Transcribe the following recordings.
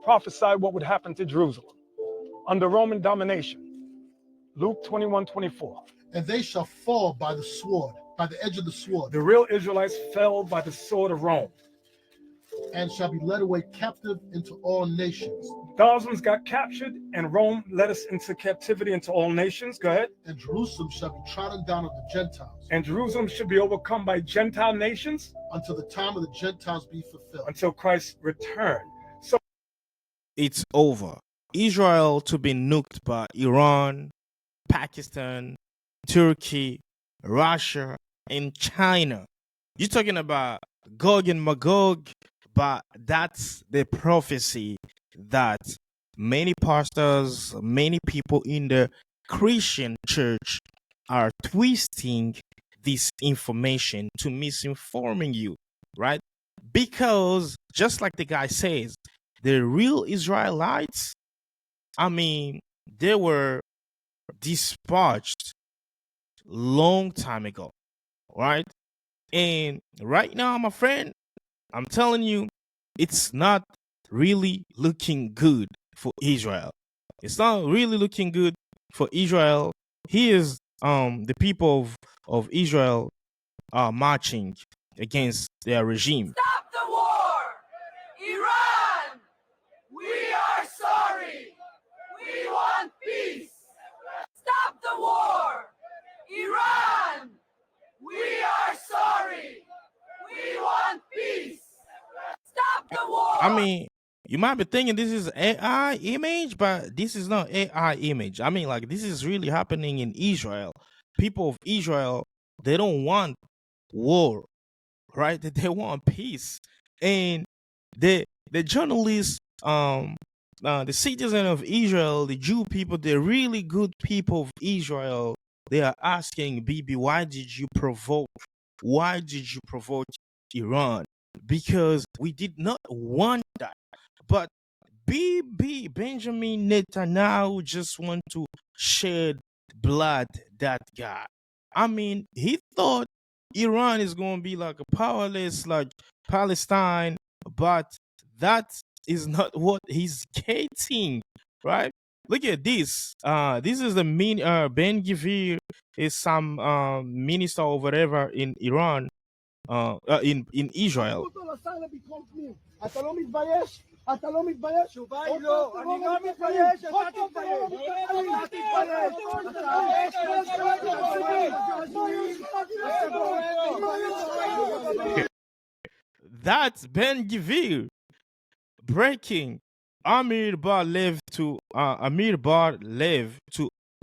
prophesied what would happen to Jerusalem under Roman domination. Luke 21:24. And they shall fall by the sword, by the edge of the sword, The real Israelites fell by the sword of Rome. and shall be led away captive into all nations. Thousands got captured, and Rome led us into captivity into all nations. Go ahead. And Jerusalem shall be trodden down of the Gentiles, And Jerusalem should be overcome by Gentile nations until the time of the Gentiles be fulfilled. until Christ's return. So It's over. Israel to be nuked by Iran, Pakistan, Turkey, Russia, and China. You're talking about Gog and Magog, but that's the prophecy that many pastors, many people in the Christian church are twisting this information to misinforming you, right? Because just like the guy says, the real Israelites, they were dispatched long time ago, right? And right now, my friend, I'm telling you, it's not really looking good for Israel. It's not really looking good for Israel. Here's the people of Israel are marching against their regime. Stop the war! Iran! We are sorry! We want peace! Stop the war! Iran! We are sorry! We want peace! Stop the war! You might be thinking this is AI image, but this is not AI image. This is really happening in Israel. People of Israel, they don't want war, right? They want peace. And the journalists, the citizen of Israel, the Jew people, the really good people of Israel, they are asking Bibi, why did you provoke Iran? Because we did not want that. But Bibi Benjamin Netanyahu just want to shed blood, that guy. He thought Iran is going to be like a powerless like Palestine, but that is not what he's getting, right? Look at this. This is the Ben Gvir is some minister or whatever in Iran, in Israel. That's Ben Gvir breaking Amir Bar Lev to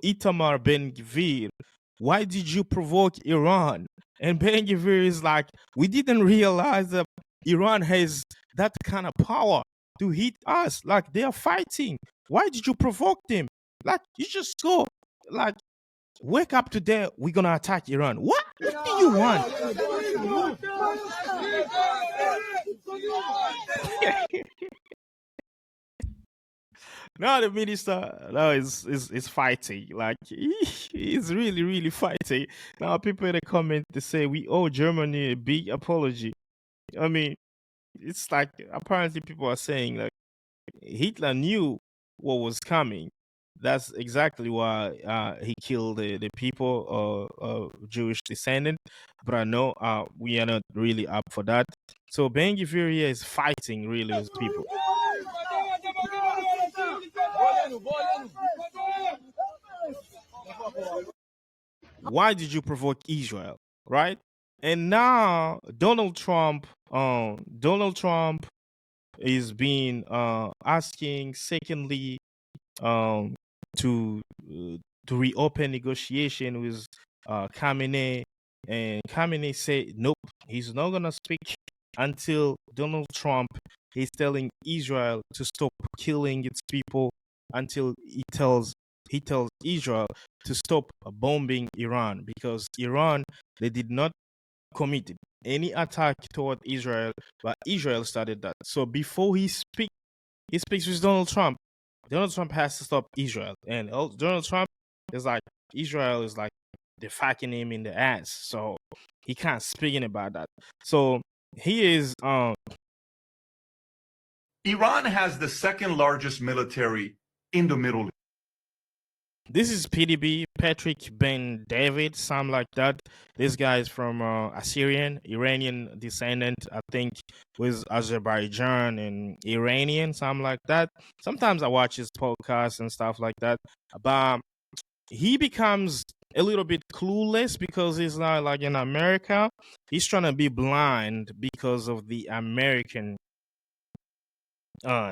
Itamar Ben Gvir. Why did you provoke Iran? And Ben Gvir is like, we didn't realize that Iran has that kind of power to hit us. Like, they are fighting. Why did you provoke them? Like, you just go, like, wake up today, we're going to attack Iran. What do you want? Now the minister now is fighting. Like, he's really, really fighting. Now people in the comment, they say, we owe Germany a big apology. It's like, apparently people are saying, like, Hitler knew what was coming. That's exactly why he killed the people of Jewish descendant. But I know we are not really up for that. So Ben Gvir here is fighting really with people. Why did you provoke Israel, right? And now Donald Trump is being asking secondly to reopen negotiation with Khamenei, and Khamenei said nope, he's not gonna speak until Donald Trump is telling Israel to stop killing its people, until he tells Israel to stop bombing Iran, because Iran, they did not commit any attack toward Israel, but Israel started that. So before he speaks with Donald Trump. Donald Trump has to stop Israel, and Donald Trump is like, Israel is like, they're fucking him in the ass, so he can't speak about that. So he is Iran has the second largest military in the Middle East. This is PDB, Patrick Ben David, something like that. This guy is from Assyrian, Iranian descendant, I think, with Azerbaijan and Iranian, something like that. Sometimes I watch his podcasts and stuff like that. But he becomes a little bit clueless because he's not like in America. He's trying to be blind because of the American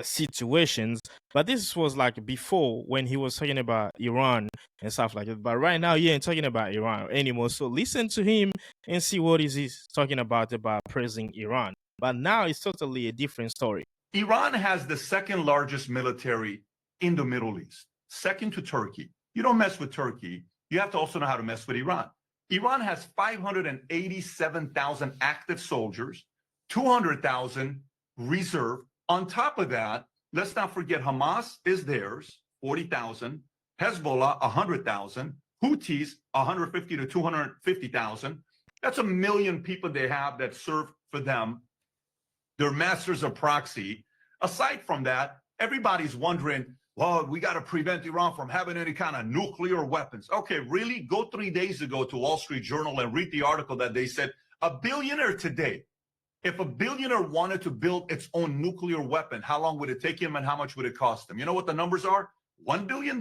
situations, but this was like before when he was talking about Iran and stuff like that. But right now he ain't talking about Iran anymore. So listen to him and see what is he talking about praising Iran. But now it's totally a different story. Iran has the second largest military in the Middle East, second to Turkey. You don't mess with Turkey. You have to also know how to mess with Iran. Iran has 587,000 active soldiers, 200,000 reserve. On top of that, let's not forget Hamas is theirs, 40,000, Hezbollah, 100,000, Houthis, 150 to 250,000. That's 1 million people they have that serve for them. They're masters of proxy. Aside from that, everybody's wondering, well, we got to prevent Iran from having any kind of nuclear weapons. Okay, really? Go 3 days ago to Wall Street Journal and read the article that they said a billionaire today, if a billionaire wanted to build its own nuclear weapon, how long would it take him and how much would it cost him? You know what the numbers are? $1 billion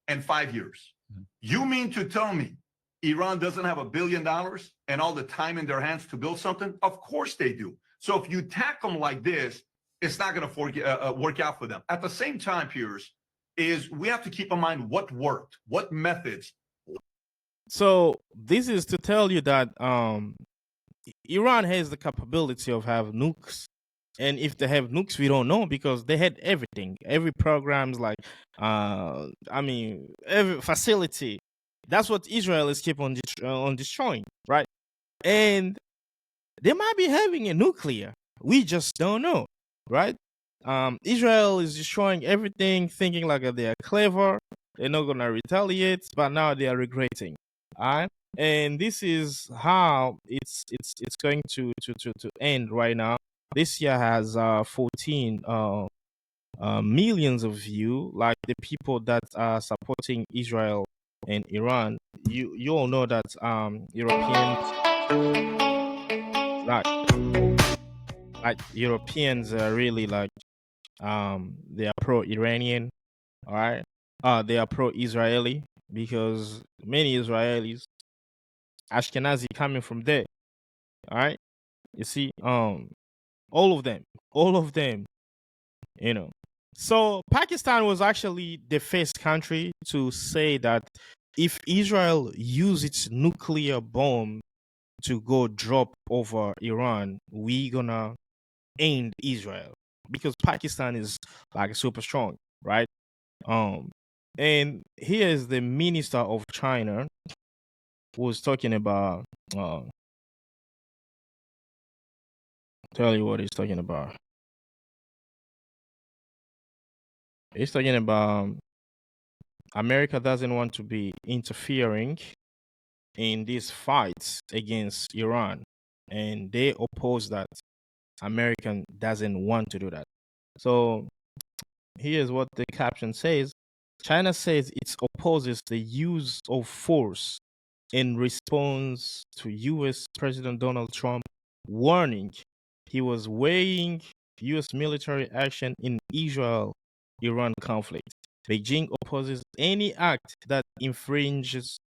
and 5 years. You mean to tell me Iran doesn't have $1 billion and all the time in their hands to build something? Of course they do. So if you tack them like this, it's not going to work out for them. At the same time, Piers, is we have to keep in mind what worked, what methods. So this is to tell you that Iran has the capability of have nukes, and if they have nukes, we don't know because they had everything, every programs like, every facility. That's what Israel is keep on destroying, right? And they might be having a nuclear. We just don't know, right? Israel is destroying everything, thinking like they are clever. They're not gonna retaliate, but now they are regretting. All right. And this is how it's going to end right now. This year has 14 millions of views. Like the people that are supporting Israel and Iran, you all know that Europeans, like Europeans are really like they are pro-Iranian. All right, they are pro-Israeli because many Israelis Ashkenazi coming from there. All right. You see, all of them, you know. So Pakistan was actually the first country to say that if Israel use its nuclear bomb to go drop over Iran, we gonna end Israel because Pakistan is like super strong, right? And here's the minister of China who was talking about tell you what he's talking about. He's talking about America doesn't want to be interfering in these fights against Iran, and they oppose that. American doesn't want to do that. So here's what the caption says. China says it opposes the use of force in response to U.S. President Donald Trump warning he was weighing U.S. military action in Israel-Iran conflict. Beijing opposes any act that infringes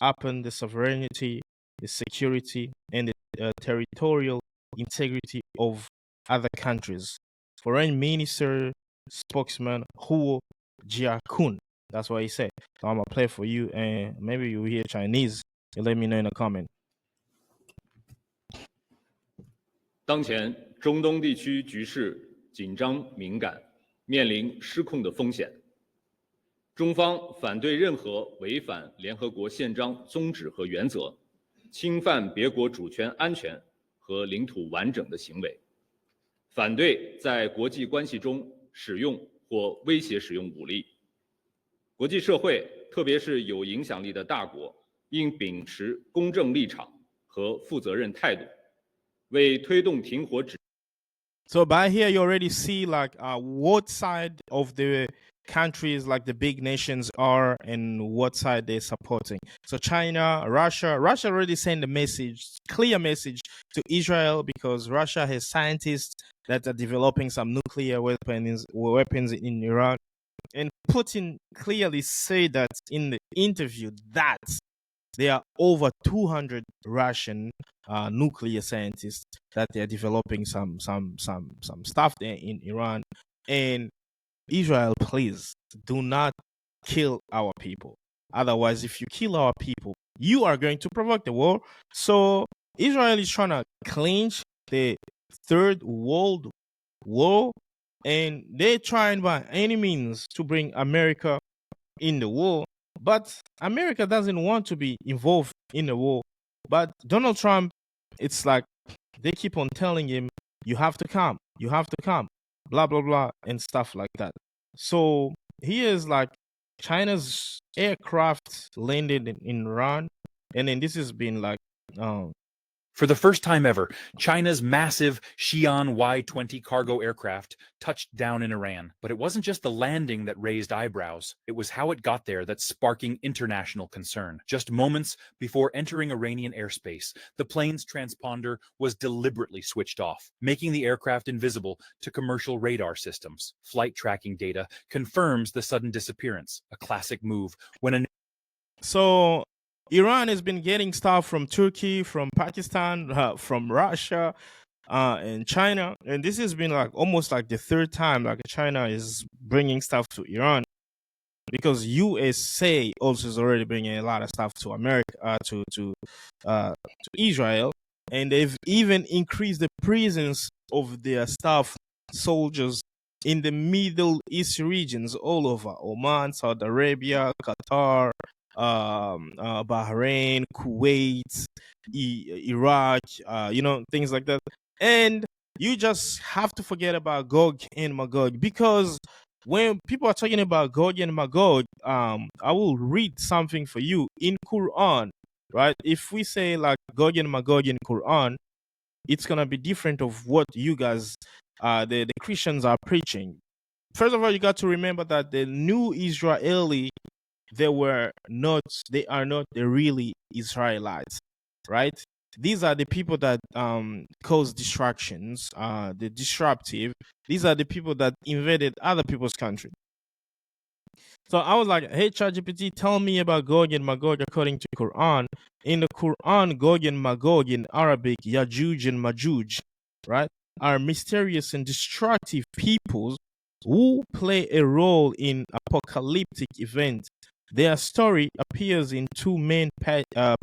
upon the sovereignty, the security, and the territorial integrity of other countries. Foreign Minister spokesman Huo Jiakun. That's what he said. So I'm gonna play for you, and maybe you hear Chinese. You let me know in a comment. 当前中东地区局势紧张敏感，面临失控的风险。中方反对任何违反联合国宪章宗旨和原则、侵犯别国主权安全和领土完整的行为，反对在国际关系中使用或威胁使用武力。国际社会，特别是有影响力的大国，应秉持公正立场和负责任态度，为推动停火止 So by here, you already see like what side of the countries, like the big nations, are and what side they're supporting. So China, Russia already sent a message, clear message to Israel, because Russia has scientists that are developing some nuclear weapons in Iran. And Putin clearly said that in the interview that there are over 200 Russian nuclear scientists that they are developing some stuff there in Iran. And Israel, please do not kill our people. Otherwise, if you kill our people, you are going to provoke the war. So Israel is trying to clinch the third world war, and they're trying by any means to bring America in the war. But America doesn't want to be involved in the war. But Donald Trump, it's like they keep on telling him, you have to come, blah, blah, blah, and stuff like that. So here's like China's aircraft landed in Iran. And then this has been like For the first time ever, China's massive Xi'an Y-20 cargo aircraft touched down in Iran. But it wasn't just the landing that raised eyebrows. It was how it got there that's sparking international concern. Just moments before entering Iranian airspace, the plane's transponder was deliberately switched off, making the aircraft invisible to commercial radar systems. Flight tracking data confirms the sudden disappearance, a classic move when a So Iran has been getting stuff from Turkey, from Pakistan, from Russia, and China, and this has been like almost like the third time like China is bringing stuff to Iran, because USA also is already bringing a lot of stuff to America, to Israel, and they've even increased the presence of their staff soldiers in the Middle East regions all over Oman, Saudi Arabia, Qatar, Bahrain, Kuwait, Iraq, things like that. And you just have to forget about Gog and Magog, because when people are talking about Gog and Magog, I will read something for you in Quran, right? If we say like Gog and Magog in Quran, it's gonna be different of what you guys, the Christians are preaching. First of all, you got to remember that the new Israeli, they are not the really Israelites, right? These are the people that cause distractions, the disruptive. These are the people that invaded other people's country. So I was like, hey, ChatGPT, tell me about Gog and Magog according to Quran. In the Quran, Gog and Magog in Arabic, Yajuj and Majuj, right, are mysterious and destructive peoples who play a role in apocalyptic events. Their story appears in two main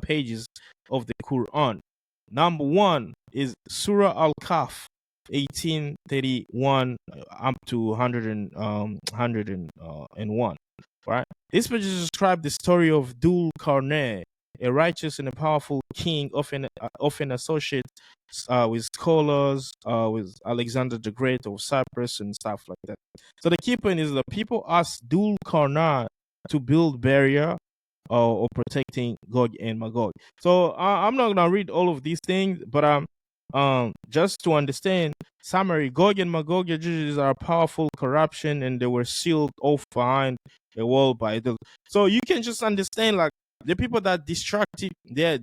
pages of the Quran. Number one is Surah Al-Kahf, 1831 up to 101. Right? This page describes the story of Dhul Qarnayn, a righteous and a powerful king, often associated with scholars, with Alexander the Great of Cyprus and stuff like that. So the key point is that people asked Dhul Qarnayn to build barrier or protecting Gog and Magog. So I'm not gonna read all of these things, but just to understand summary, Gog and Magog judges are powerful corruption, and they were sealed off behind a wall by the. So you can just understand like the people that destructive, they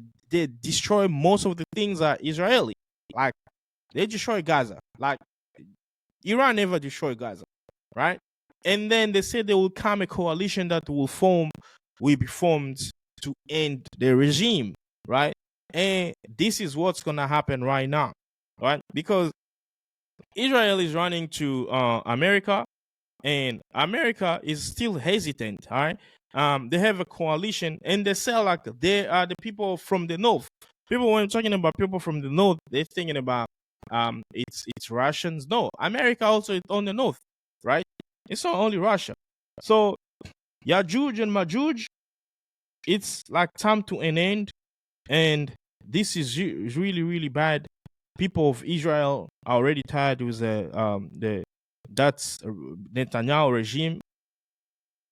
destroy most of the things are Israeli. Like they destroy Gaza. Like Iran never destroyed Gaza, right? And then they say there will come a coalition that will be formed to end the regime, right? And this is what's gonna happen right now, right? Because Israel is running to America, and America is still hesitant, all right? They have a coalition, and they say like they are the people from the north. People, when talking about people from the north, they're thinking about it's Russians. No, America also is on the north, right? It's not only Russia. So Yajuj and Majuj, it's like time to an end, and this is really, really bad. People of Israel are already tired with the Netanyahu regime.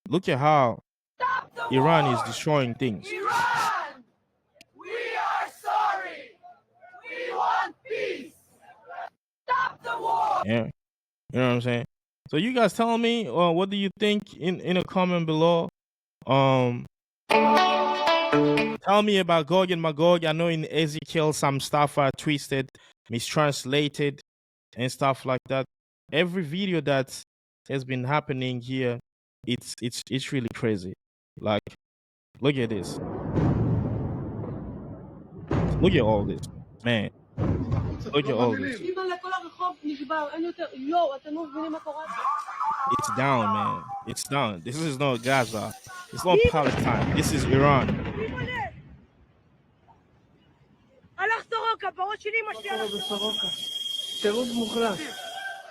Look at how Stop the Iran war! is destroying things. Iran! We are sorry! We want peace! Stop the war! Yeah, you know what I'm saying. So you guys tell me, what do you think in a comment below? Tell me about Gog and Magog. I know in Ezekiel some stuff are twisted, mistranslated, and stuff like that. Every video that has been happening here, it's really crazy. Like, look at this. Look at all this, man. Look at all this. It's down, man. It's down. This is not Gaza. It's not Palestine. This is Iran. הלך סורוקה, בראש שלי אמא שלי הלך סורוקה. טירוף מוחלט.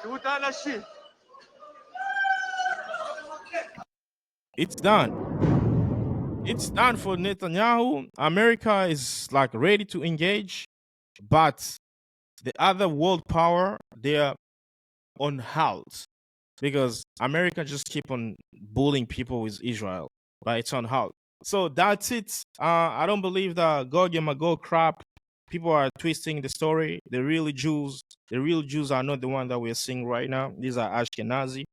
תראו את האנשים. It's done. It's done for Netanyahu. America is like ready to engage, but the other world power, they're on halt because America just keep on bullying people with Israel, but it's on halt. So that's it. I don't believe that Gog and Magog crap. People are twisting the story. The real Jews are not the one that we're seeing right now. These are Ashkenazi.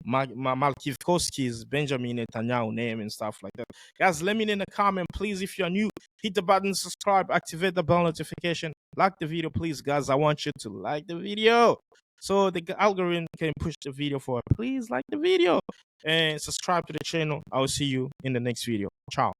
Malkivkoski's Benjamin Netanyahu name and stuff like that. Guys, let me know in the comment, please. If you're new, hit the button, subscribe, activate the bell notification, like the video, please, guys. I want you to like the video so the algorithm can push the video forward. Please like the video and subscribe to the channel. I will see you in the next video. Ciao.